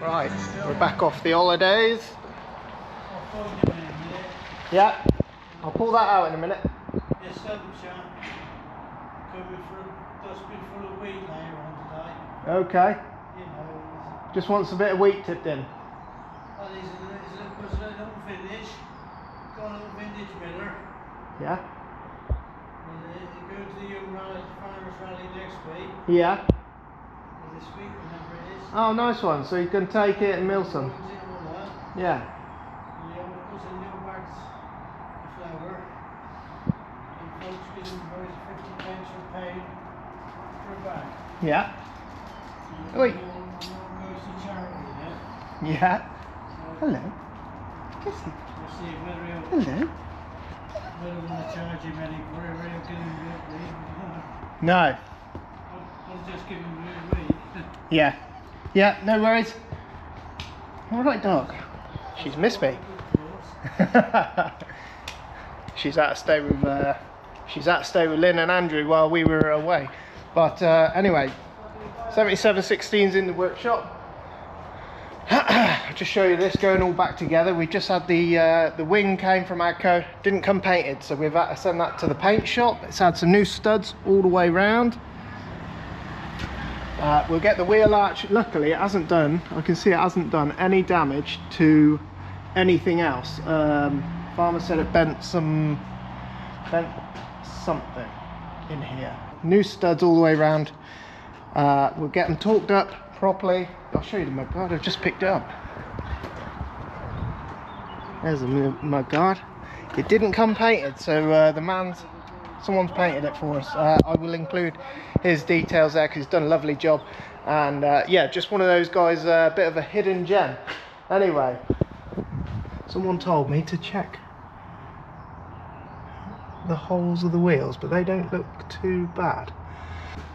Right, we're back off the holidays. Yeah, I'll pull that out in a minute. Yes, coming for a dustbin full of wheat later on today. Okay. You know, Just wants a bit of wheat tipped in. well, there's a little vintage. Got a little vintage miller. Yeah. And go to the young farmers rally next week. Yeah. Or this week, whenever it is. Oh, nice one. So you can take it and mill some. Yeah. Put some little bags of flour. And folks get invoiced 50 pence or £1 for a bag. Yeah. And Oi. all goes to charity, Yeah. Hello. Kissy. We'll see whether he'll Hello. want to charge him any for it, he'll give him a No. I'll just give him a week. Yeah. Yeah, no worries. Alright, dog. She's missed me. She's out to stay with Lynn and Andrew while we were away. But anyway, 7716's in the workshop. I'll just show you this going all back together. We just had the wing came from Agco, didn't come painted, so we've had to send that to the paint shop. It's had some new studs all the way round. We'll get the wheel arch. Luckily it hasn't done, I can see it hasn't done any damage to anything else. Farmer said it bent something in here. New studs all the way around. We'll get them torqued up properly. I'll show you the mudguard. I've just picked it up. There's the mudguard. It didn't come painted, so someone's painted it for us. I will include his details there because he's done a lovely job. And yeah, just one of those guys, a bit of a hidden gem. Anyway, someone told me to check the holes of the wheels, but they don't look too bad.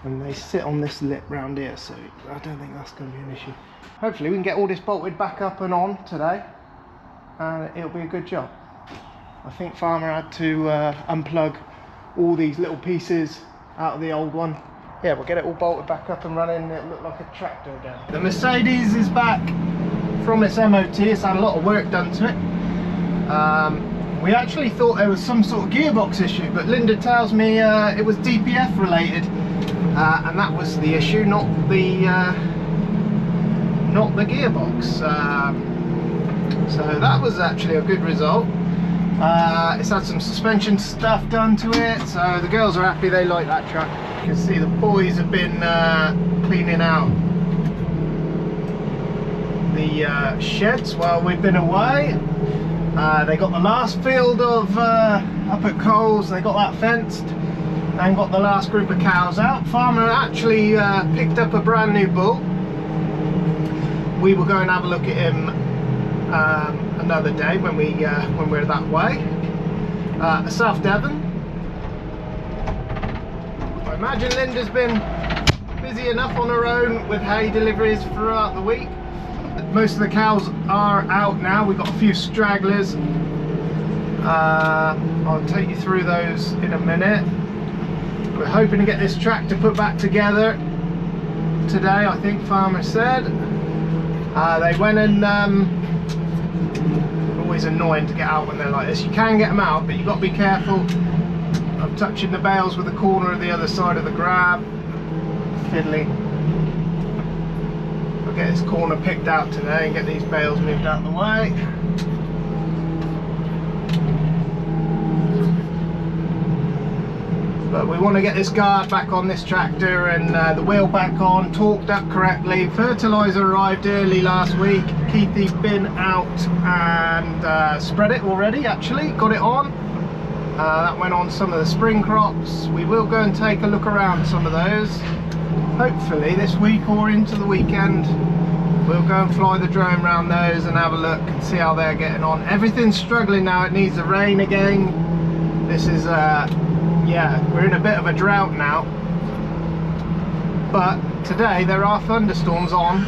And they sit on this lip round here, so I don't think that's going to be an issue. Hopefully we can get all this bolted back up and on today, and it'll be a good job. I think Farmer had to unplug all these little pieces out of the old one. Yeah, we'll get it all bolted back up and running. It'll look like a tractor again. The Mercedes is back from its MOT. It's had a lot of work done to it. We actually thought there was some sort of gearbox issue, but Linda tells me it was DPF related, and that was the issue, not the gearbox. So that was actually a good result. It's had some suspension stuff done to it, so the girls are happy. They like that truck. You can see the boys have been cleaning out the sheds while we've been away. They got the last field of up at Coles, they got that fenced and got the last group of cows out. Farmer actually picked up a brand new bull. We will go and have a look at him another day when we're that way. A South Devon. I imagine Linda's been busy enough on her own with hay deliveries throughout the week. Most of the cows are out now. We've got a few stragglers. I'll take you through those in a minute. We're hoping to get this tractor put back together today, I think Farmer said. They went and always annoying to get out when they're like this. You can get them out, but you've got to be careful of touching the bales with the corner of the other side of the grab. Fiddly. We'll get this corner picked out today and get these bales moved out of the way. But we want to get this guard back on this tractor and the wheel back on, torqued up correctly. Fertiliser arrived early last week. Keithy's been out and spread it already, actually, got it on. That went on some of the spring crops. We will go and take a look around some of those. Hopefully this week or into the weekend, we'll go and fly the drone around those and have a look and see how they're getting on. Everything's struggling now, it needs the rain again. This is yeah, we're in a bit of a drought now, but today there are thunderstorms on,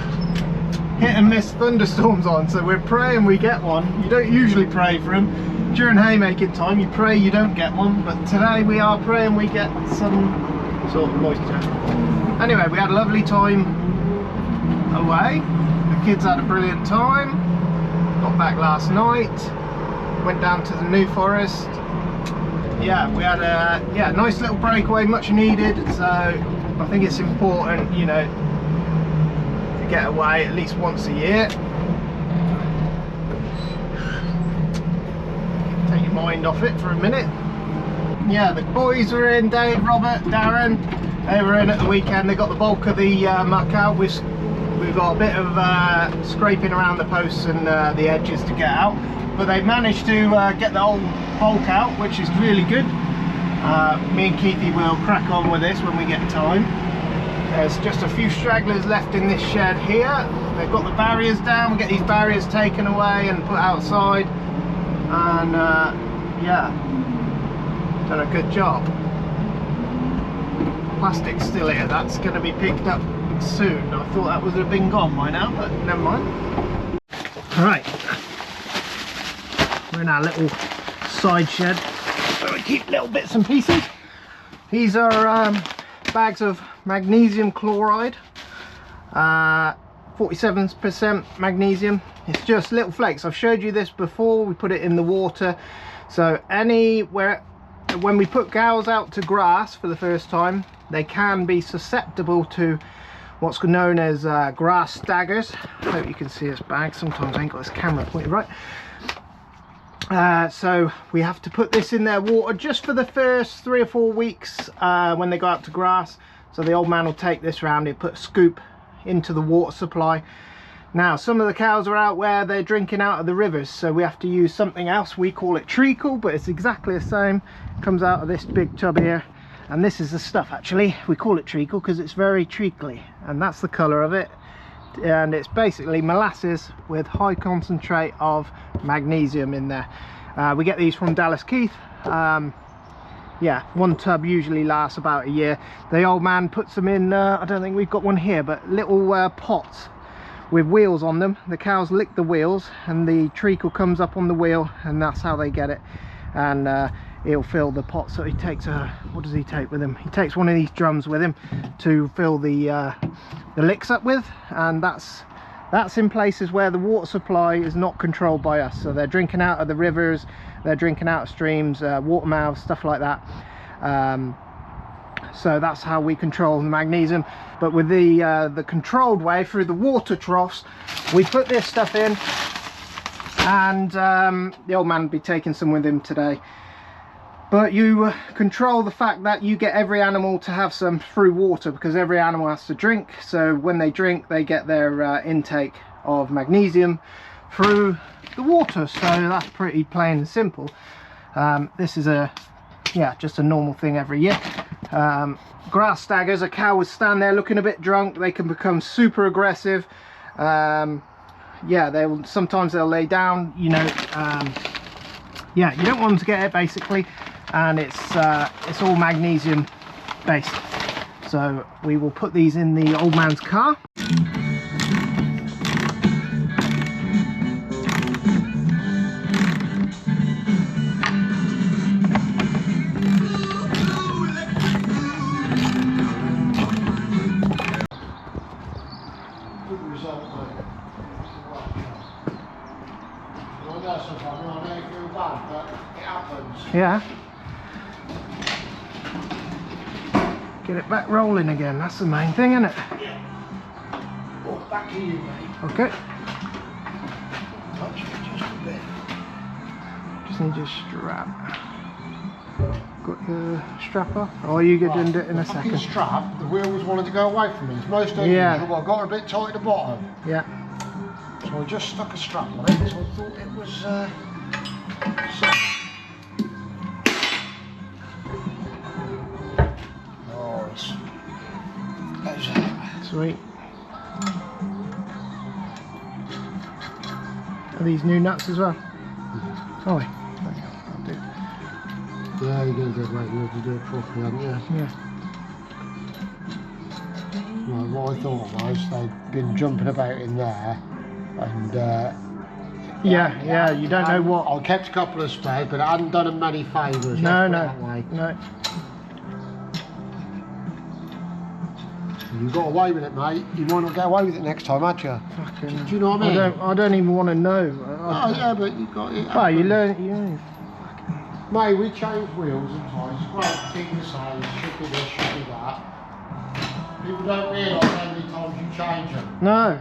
hit and miss thunderstorms on, so we're praying we get one. You don't usually pray for them during haymaking time, you pray you don't get one, but today we are praying we get some sort of moisture. Anyway, we had a lovely time away. The kids had a brilliant time. Got back last night. Went down to the New Forest. Yeah, we had a nice little breakaway, much needed. So I think it's important, you know, to get away at least once a year. Take your mind off it for a minute. Yeah, the boys were in, Dave, Robert, Darren. They were in at the weekend. They got the bulk of the muck out. We've got a bit of scraping around the posts and the edges to get out, but they managed to get the whole bulk out, which is really good. Me and Keithy will crack on with this when we get time. There's just a few stragglers left in this shed here. They've got the barriers down. We'll get these barriers taken away and put outside, and yeah, done a good job. Plastic's still here. That's going to be picked up soon. I thought that would have been gone by now, but never mind. Right, we're in our little side shed where we keep little bits and pieces. These are bags of magnesium chloride, 47% magnesium. It's just little flakes. I've showed you this before. We put it in the water, so when we put cows out to grass for the first time, they can be susceptible to what's known as grass staggers. I hope you can see this bag. Sometimes I ain't got this camera pointed right. So we have to put this in their water just for the first 3 or 4 weeks when they go out to grass. So the old man will take this round, he'll put a scoop into the water supply. Now some of the cows are out where they're drinking out of the rivers, so we have to use something else. We call it treacle, but it's exactly the same. It comes out of this big tub here, and this is the stuff. Actually we call it treacle because it's very treacly, and that's the color of it. And it's basically molasses with high concentrate of magnesium in there. We get these from Dallas Keith. Yeah, one tub usually lasts about a year. The old man puts them in, I don't think we've got one here, but little pots with wheels on them. The cows lick the wheels and the treacle comes up on the wheel, and that's how they get it. And he'll fill the pot. So he takes what does he take with him? He takes one of these drums with him to fill the licks up with, and that's in places where the water supply is not controlled by us. So they're drinking out of the rivers, they're drinking out of streams, water mouths, stuff like that. So that's how we control the magnesium. But with the controlled way, through the water troughs, we put this stuff in, and the old man will be taking some with him today. But you control the fact that you get every animal to have some through water, because every animal has to drink. So when they drink, they get their intake of magnesium through the water. So that's pretty plain and simple. This is just a normal thing every year. Grass staggers, a cow will stand there looking a bit drunk. They can become super aggressive. Yeah, sometimes they'll lay down, you know. Yeah, you don't want them to get it basically. And it's all magnesium based. So we will put these in the old man's car. Good result, mate. Well, that's sometimes I don't feel bad, but it happens. Yeah. Get it back rolling again, that's the main thing, isn't it? Yeah. Oh, back to you, mate. Okay. Touch it just a bit. Just need your strap. Got your strap off? Or are you going to do it in a second? The strap, the wheel was wanting to go away from me. It's most unusual. Yeah. I got it a bit tight at the bottom. Yeah. So I just stuck a strap on it, so I thought it was so. Sweet. Are these new nuts as well? Oh, I'll do. Yeah, you're going to do it, mate. You have to do it properly, haven't you? Yeah. Well, what I thought was they'd been jumping about in there, and yeah, you don't know what. I kept a couple of spares, but I hadn't done them many favours. No. That way. No. You got away with it, mate. You might not get away with it next time, had you? Fucking, Do you know what I mean? I don't even want to know. Oh yeah, but you got it. Well, you learn. You Mate, we change wheels and tyres. Great thing to say, should be this, should be that. People don't realise how many times you change them. no.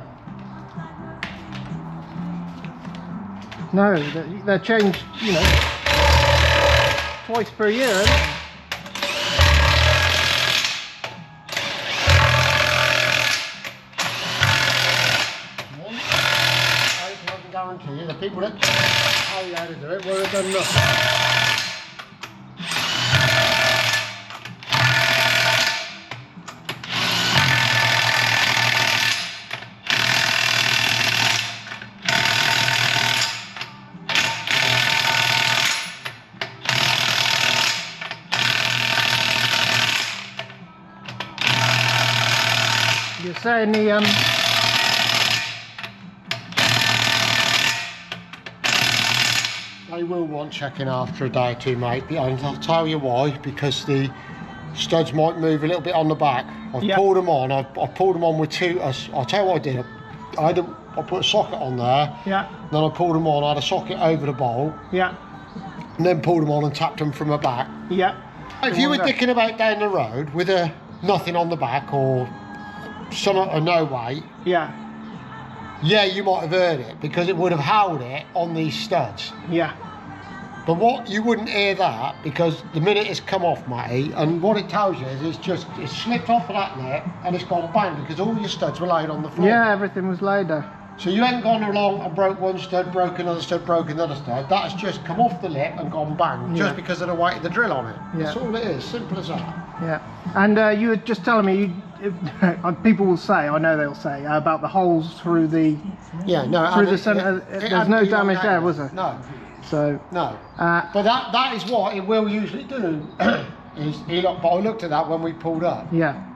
No, they're changed, you know, twice per year, isn't it? I can guarantee you, the people that tell you how to do it would have done nothing. You're saying the They will want checking after a day or two, mate, and I'll tell you why, because the studs might move a little bit on the back. I've pulled them on, I've pulled them on with two, I'll tell you what I did, I put a socket on there, then I pulled them on, I had a socket over the bowl, and then pulled them on and tapped them from the back. If you were dicking about down the road with nothing on the back or no weight, you might have heard it because it would have held it on these studs. But what you wouldn't hear that because the minute it's come off, Matty, and what it tells you is it's slipped off of that net and it's gone bang because all your studs were laid on the floor. everything was laid there. So you ain't gone along and broke one stud, broke another stud, broke another stud. That has just come off the lip and gone bang just because of the weight of the drill on it. That's all it is, simple as that. And you were just telling me, people will say, I know they'll say, about the holes through the through the centre. There's no damage there, was there? No. So no. But that is what it will usually do. But I looked at that when we pulled up.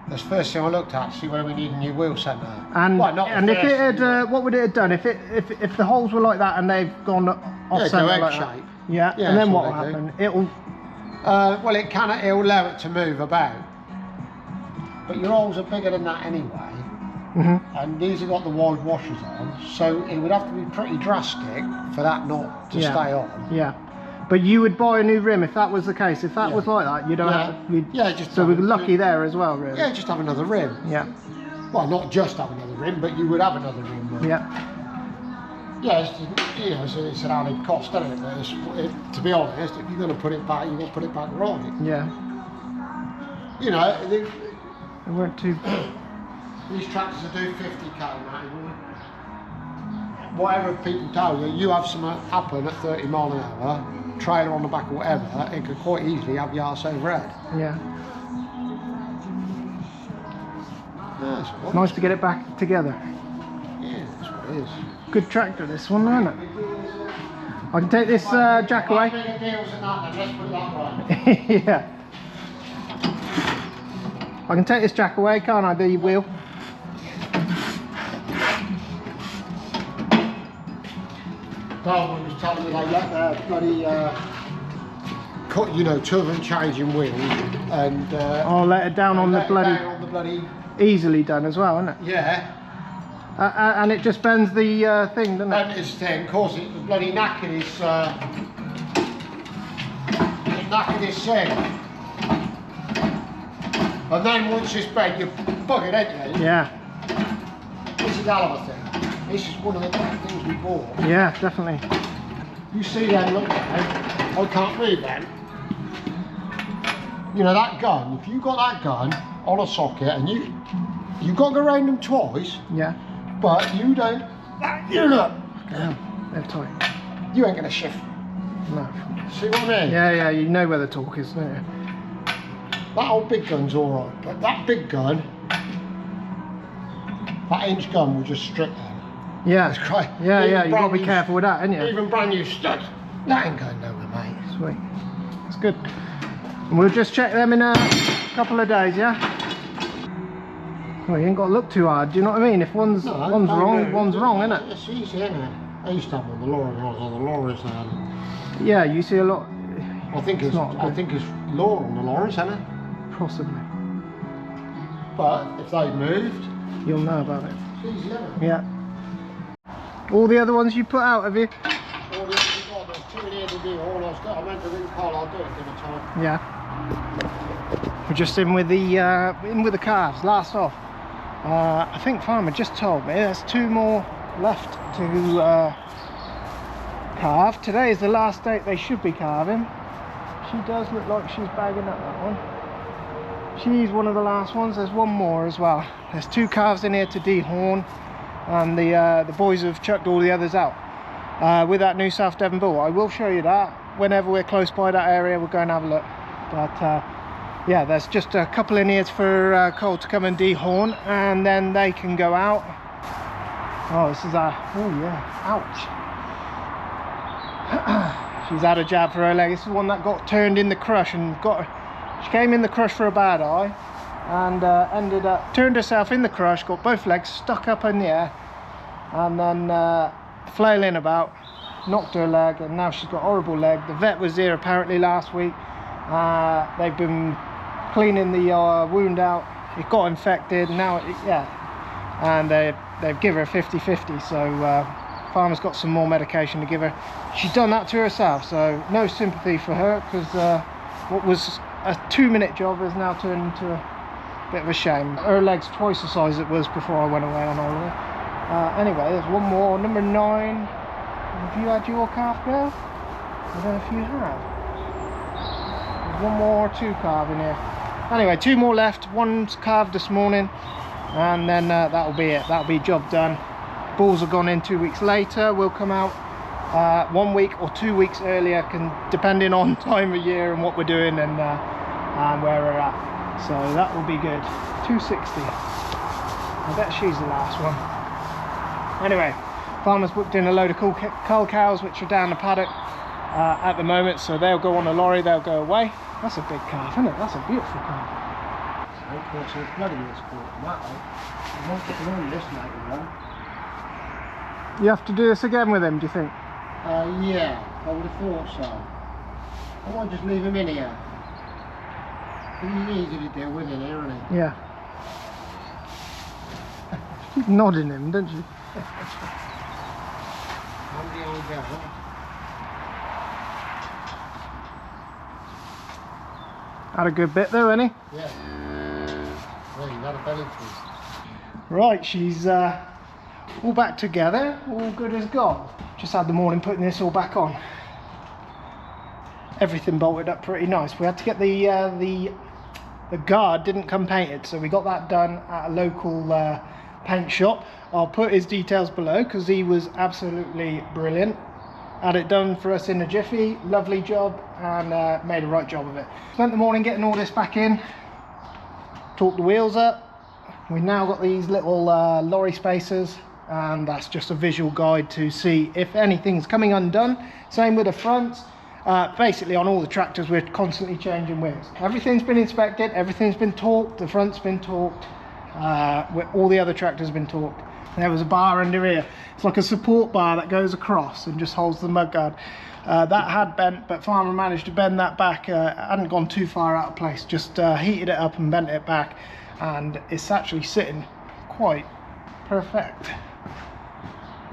That's the first thing I looked at, see whether we need a new wheel centre. And if it had, what would it have done if the holes were like that and they've gone off centre like that? Shape. And then what will happen? It'll. Well, it'll allow it to move about. But your holes are bigger than that anyway. And these have got the wide washers on, so it would have to be pretty drastic for that not to stay on. But you would buy a new rim if that was the case. If that was like that, you don't have to. So we're lucky there as well, really. Just have another rim. Well, not just have another rim, but you would have another rim. It's an added cost, isn't it? But to be honest, if you're going to put it back, you've got to put it back right. You know, they weren't too. These tractors will do 50k, mate. Whatever people tell you, you have something happen at 30 mile an hour, trailer on the back or whatever, it could quite easily have your arse overhead. It's nice to get it back together. That's what it is. Good tractor, this one, isn't it? I can take this jack away. Bigger deals than that, let's put it that way. I can take this jack away, can't I, the wheel? Darwin was telling me they let their bloody, two of them changing wheels and... I'll let it down on the bloody... Easily done as well, isn't it? And it just bends the thing, doesn't it? Bends this thing, of course it was bloody knackered his thing. And then once it's bent, you bug it, ain't you? This is hell of a thing. This is one of the best things we bought. Definitely. You see them, look at them. I can't read them. You know, that gun, if you got that gun on a socket and you've got to go around them twice. But you don't, you look. They're tight. You ain't going to shift. No. See what I mean? You know where the torque is, don't you? That old big gun's alright, but that big gun, that inch gun will just strip them. It's great. You've got to be careful with that, haven't you? Even brand new studs. That ain't going nowhere, mate. Sweet. That's good. And we'll just check them in a couple of days, Well, you ain't got to look too hard, do you know what I mean? If one's wrong, one's wrong, isn't it? It's easy, isn't it? I used to have on the lorry when I was on the lorries now. Yeah, you see a lot. I think it's law on the lorries, isn't it? Possibly. But if they moved, you'll know about it. it's easy, isn't it? Yeah. All the other ones you put out, have you? All the other got, there's two in here to do. All I've got, I meant to ring Carl, I'll do it dinner time. Yeah. We're just in with the calves. Last off. I think Farmer just told me there's 2 more left to calve. Today is the last date they should be calving. She does look like she's bagging up that one. She's one of the last ones. There's 1 more as well. There's 2 calves in here to dehorn, and the boys have chucked all the others out with that new South Devon bull. I will show you that whenever we're close by that area. We'll go and have a look. But yeah, there's just a couple in here for Cole to come and dehorn, and then they can go out. Oh, this is oh yeah, ouch. She's had a jab for her leg. This is one that got turned in the crush and she came in the crush for a bad eye, and ended up turned herself in the crush, got both legs stuck up in the air, and then flailing about, knocked her leg, and now she's got a horrible leg. The vet was here apparently last week. They've been cleaning the wound out. It got infected now, and they've given her 50-50. So Farmer's got some more medication to give her. She's done that to herself, so no sympathy for her, because what was a 2-minute job has now turned into a bit of a shame. Her leg's twice the size it was before I went away on holiday. Anyway, there's 1 more, number 9. Have you had your calf, girl? I don't know if you have. There's 1 more or 2 calf in here. Anyway, 2 more left. 1's calved this morning, and then that'll be it. That'll be job done. Bulls have gone in 2 weeks later. We'll come out 1 week or 2 weeks earlier, depending on time of year and what we're doing and where we're at. So that will be good. 260. I bet she's the last one. Anyway, Farmer's booked in a load of cull cows which are down the paddock at the moment, so they'll go on a lorry, they'll go away. That's a big calf, isn't it? That's a beautiful calf. So it's bloody sport on that one. I won't get on this later on. You have to do this again with him, do you think? Yeah, I would have thought so. I might just leave him in here. He's easy to deal with in here, isn't he? Yeah. Keep nodding him, don't you? I'm the old girl. Had a good bit though, hasn't he? Yeah. Well, he's had a belly twist. Right, she's all back together, all good as gold. Just had the morning putting this all back on. Everything bolted up pretty nice. We had to get the guard didn't come painted, so we got that done at a local paint shop. I'll put his details below because he was absolutely brilliant. Had it done for us in a jiffy, lovely job, and made a right job of it. Spent the morning getting all this back in, torqued the wheels up. We've now got these little lorry spacers, and that's just a visual guide to see if anything's coming undone. Same with the fronts. Basically on all the tractors we're constantly changing wheels. Everything's been inspected, everything's been torqued, the front's been torqued, all the other tractors have been torqued. There was a bar under here. It's like a support bar that goes across and just holds the mudguard. That had bent, but Farmer managed to bend that back. Hadn't gone too far out of place, just heated it up and bent it back, and it's actually sitting quite perfect.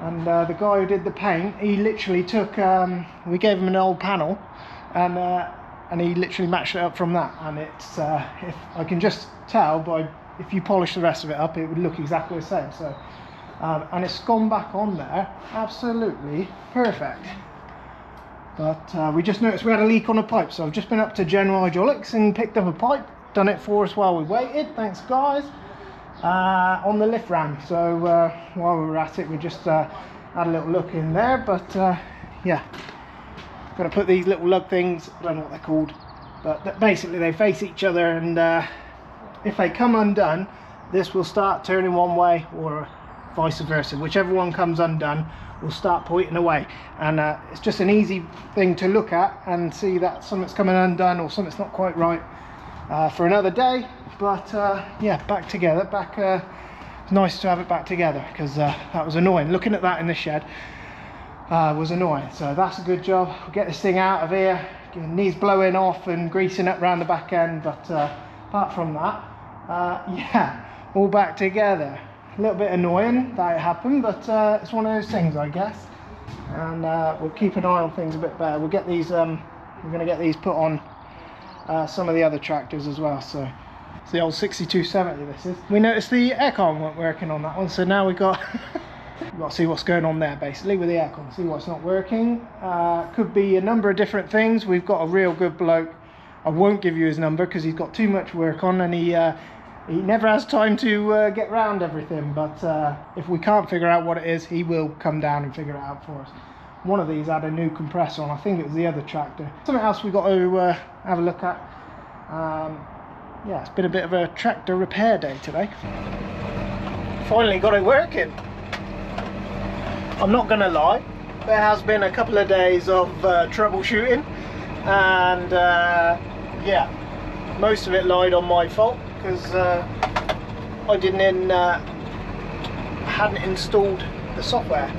And the guy who did the paint, he literally took, we gave him an old panel, and he literally matched it up from that. And it's, if I can just tell by, if you polish the rest of it up, it would look exactly the same. So, and it's gone back on there, absolutely perfect. But we just noticed we had a leak on a pipe, so I've just been up to General Hydraulics and picked up a pipe, done it for us while we waited. Thanks guys. On the lift ram, so while we were at it we just had a little look in there, but yeah, got to put these little lug things, I don't know what they're called, but basically they face each other, and if they come undone, this will start turning one way or vice versa. Whichever one comes undone will start pointing away, and it's just an easy thing to look at and see that something's coming undone or something's not quite right for another day. But yeah, back together, it's nice to have it back together, because that was annoying. Looking at that in the shed was annoying. So that's a good job. We'll get this thing out of here, needs blowing off and greasing up around the back end, but apart from that, Yeah, all back together. A little bit annoying that it happened, but it's one of those things, I guess. And we'll keep an eye on things a bit better. We'll get these. We're going to get these put on some of the other tractors as well. So it's the old 6270. This is. We noticed the aircon weren't working on that one, so now we got. We've got to see what's going on there basically with the aircon, see what's not working. Could be a number of different things. We've got a real good bloke. I won't give you his number because he's got too much work on, and he never has time to get round everything. But if we can't figure out what it is, he will come down and figure it out for us. One of these had a new compressor on. I think it was the other tractor. Something else we've got to have a look at. Yeah, it's been a bit of a tractor repair day today. Finally got it working. I'm not going to lie, there has been a couple of days of troubleshooting, and yeah, most of it lied on my fault because I hadn't installed the software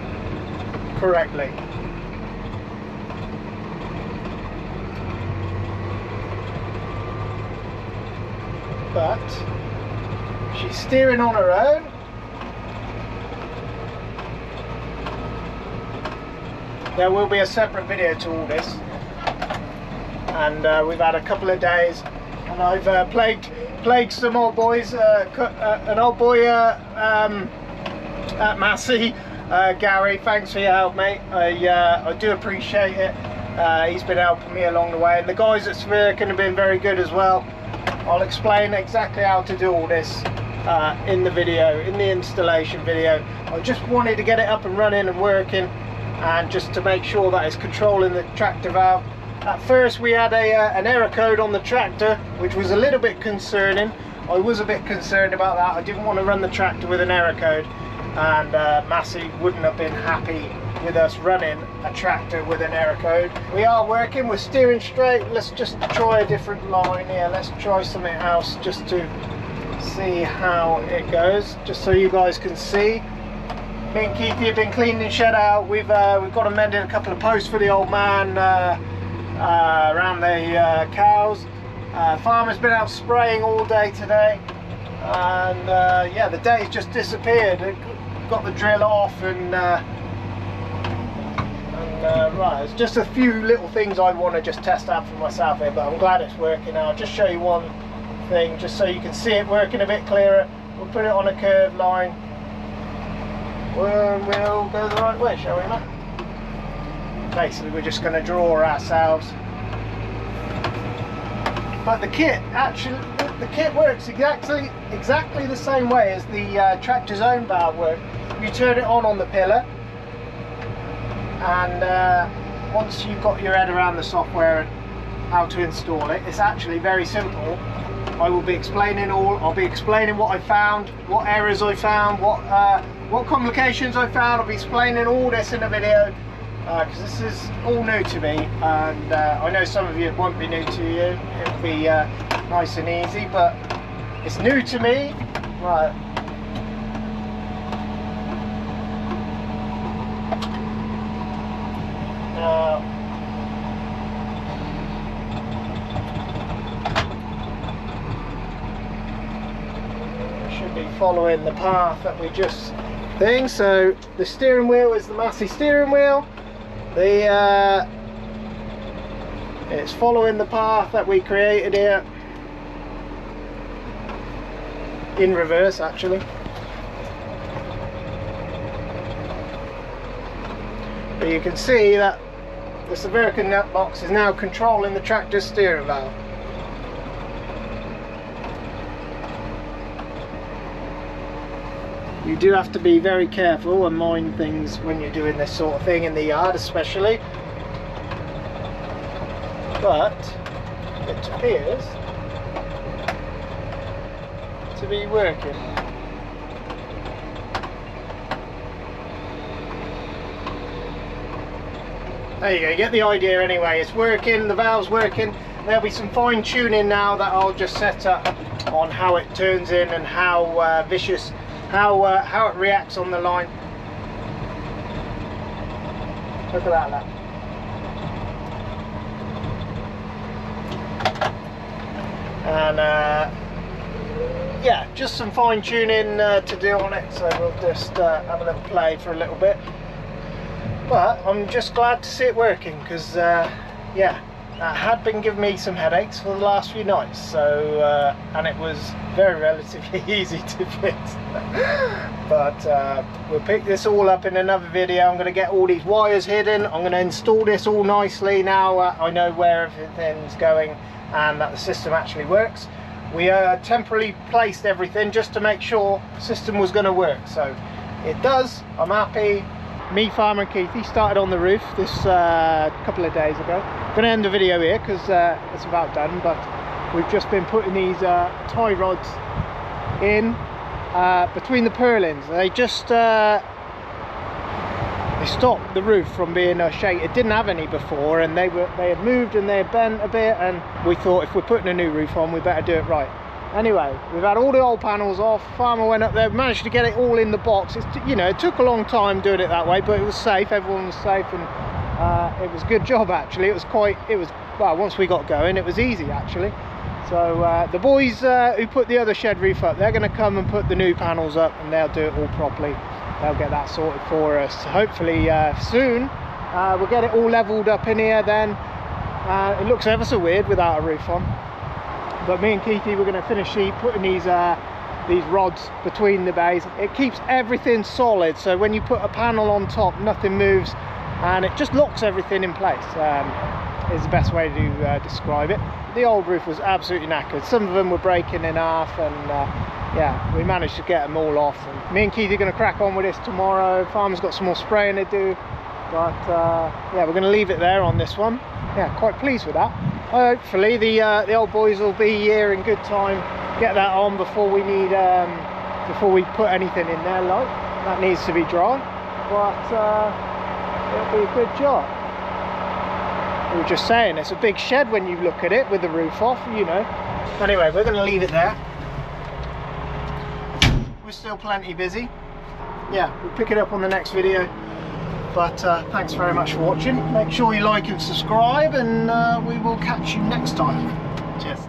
correctly. But she's steering on her own. There will be a separate video to all this, and we've had a couple of days, and I've plagued some old boys. An old boy at Massey, Gary. Thanks for your help, mate. I do appreciate it. He's been helping me along the way, and the guys at Svirkin have been very good as well. I'll explain exactly how to do all this in the video, in the installation video. I just wanted to get it up and running and working, and just to make sure that it's controlling the tractor valve. At first we had an error code on the tractor, which was a little bit concerning. I was a bit concerned about that. I didn't want to run the tractor with an error code, and Massey wouldn't have been happy with us running a tractor with an error code. We are working, we're steering straight. Let's just try a different line here. Let's try something else just to see how it goes, just so you guys can see. Me and Keithy have been cleaning the shed out. We've got amended a couple of posts for the old man around the cows. Farmer's been out spraying all day today, and yeah, the day's just disappeared. Got the drill off, and right, it's just a few little things I want to just test out for myself here, but I'm glad it's working now. I'll just show you one thing just so you can see it working a bit clearer. We'll put it on a curved line. We'll go the right way, shall we, Matt? Basically, we're just going to draw ourselves. But the kit, actually, the kit works exactly the same way as the tractor's own valve works. You turn it on the pillar, and once you've got your head around the software and how to install it, it's actually very simple. I will be explaining I'll be explaining what I found, what errors I found, what complications I found. I'll be explaining all this in the video, because this is all new to me, and I know some of you it won't be new to you. It'll be nice and easy, but it's new to me. Right. Now, should be following the path that we just thing. So the steering wheel is the Massey steering wheel. It's following the path that we created here, in reverse actually. But you can see that the Svirkin nut box is now controlling the tractor's steering valve. You do have to be very careful and mind things when you're doing this sort of thing in the yard especially. But it appears to be working. There you go, you get the idea anyway. It's working, the valve's working. There'll be some fine tuning now that I'll just set up on how it turns in and how how it reacts on the line. Look at that, lad. And yeah, just some fine tuning to do on it, so we'll just have a little play for a little bit. But I'm just glad to see it working, because yeah, that had been giving me some headaches for the last few nights. So and it was very relatively easy to fix. But we'll pick this all up in another video. I'm going to get all these wires hidden. I'm going to install this all nicely now. I know where everything's going and that the system actually works. We temporarily placed everything just to make sure the system was going to work. So it does. I'm happy. Me, Farmer and Keithy started on the roof this couple of days ago. I'm going to end the video here because it's about done, but we've just been putting these tie rods in between the purlins. They just they stopped the roof from being a shake. It didn't have any before, and they had moved and they had bent a bit, and we thought if we're putting a new roof on, we better do it right. Anyway, we've had all the old panels off. Farmer went up there, managed to get it all in the box. It's, you know, it took a long time doing it that way, but it was safe. Everyone was safe, and it was a good job actually. It was well, once we got going, it was easy actually. So the boys who put the other shed roof up, they're going to come and put the new panels up, and they'll do it all properly. They'll get that sorted for us. Hopefully soon we'll get it all leveled up in here. Then it looks ever so weird without a roof on. But me and Keithy, we're going to finish putting these rods between the bays. It keeps everything solid, so when you put a panel on top, nothing moves, and it just locks everything in place. Is the best way to describe it. The old roof was absolutely knackered. Some of them were breaking in half, and yeah, we managed to get them all off. And me and Keithy are going to crack on with this tomorrow. Farmer's got some more spraying to do, but yeah, we're going to leave it there on this one. Yeah, quite pleased with that. Hopefully the old boys will be here in good time. Get that on before we need before we put anything in there. Like that needs to be dry, but it'll be a good job. We were just saying it's a big shed when you look at it with the roof off, you know. Anyway, we're going to leave it there. We're still plenty busy. Yeah, we'll pick it up on the next video. But thanks very much for watching. Make sure you like and subscribe, and we will catch you next time. Cheers.